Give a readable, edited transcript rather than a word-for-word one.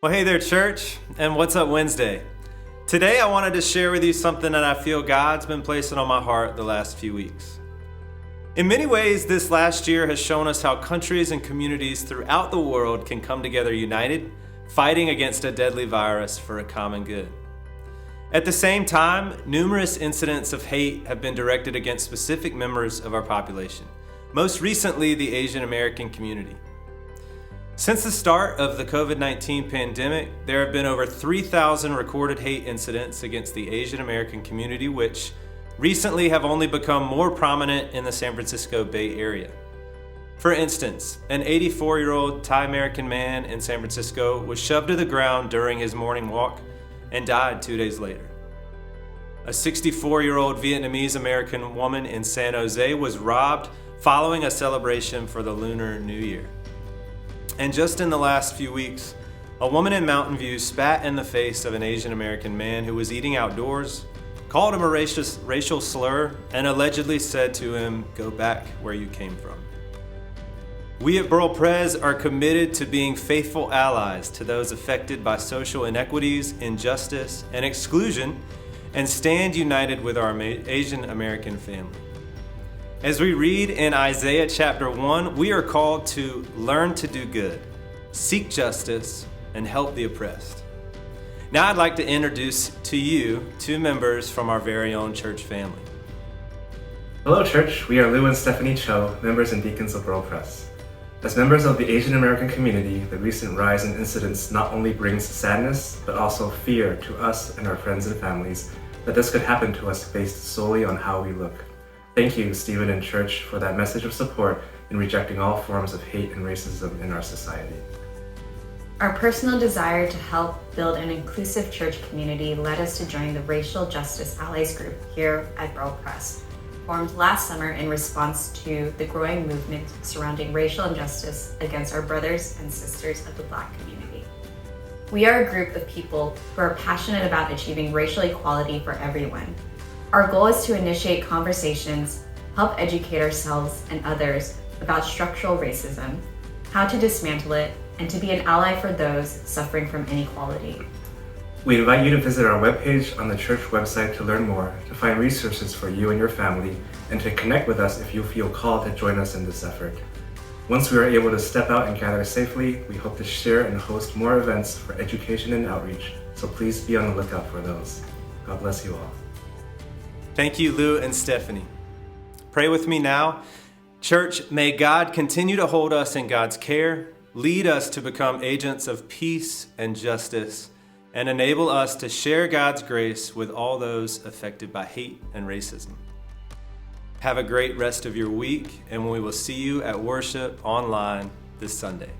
Well, hey there, church, and what's up Wednesday? Today I wanted to share with you something that I feel God's been placing on my heart the last few weeks. In many ways, this last year has shown us how countries and communities throughout the world can come together united, fighting against a deadly virus for a common good. At the same time, numerous incidents of hate have been directed against specific members of our population, most recently the Asian American community. Since the start of the COVID-19 pandemic, there have been over 3,000 recorded hate incidents against the Asian American community, which recently have only become more prominent in the San Francisco Bay Area. For instance, an 84-year-old Thai American man in San Francisco was shoved to the ground during his morning walk and died 2 days later. A 64-year-old Vietnamese American woman in San Jose was robbed following a celebration for the Lunar New Year. And just in the last few weeks, a woman in Mountain View spat in the face of an Asian American man who was eating outdoors, called him a racial slur, and allegedly said to him, "Go back where you came from." We at burlpres are committed to being faithful allies to those affected by social inequities, injustice, and exclusion, and stand united with our Asian American family. As we read in Isaiah chapter 1, we are called to learn to do good, seek justice, and help the oppressed. Now I'd like to introduce to you two members from our very own church family. Hello church, we are Lou and Stephanie Cho, members and deacons of burlpres. As members of the Asian American community, the recent rise in incidents not only brings sadness, but also fear to us and our friends and families that this could happen to us based solely on how we look. Thank you, Stephen and Church, for that message of support in rejecting all forms of hate and racism in our society. Our personal desire to help build an inclusive church community led us to join the Racial Justice Allies group here at burlpres, formed last summer in response to the growing movement surrounding racial injustice against our brothers and sisters of the Black community. We are a group of people who are passionate about achieving racial equality for everyone. Our goal is to initiate conversations, help educate ourselves and others about structural racism, how to dismantle it, and to be an ally for those suffering from inequality. We invite you to visit our webpage on the church website to learn more, to find resources for you and your family, and to connect with us if you feel called to join us in this effort. Once we are able to step out and gather safely, we hope to share and host more events for education and outreach, so please be on the lookout for those. God bless you all. Thank you, Lou and Stephanie. Pray with me now. Church, may God continue to hold us in God's care, lead us to become agents of peace and justice, and enable us to share God's grace with all those affected by hate and racism. Have a great rest of your week, and we will see you at worship online this Sunday.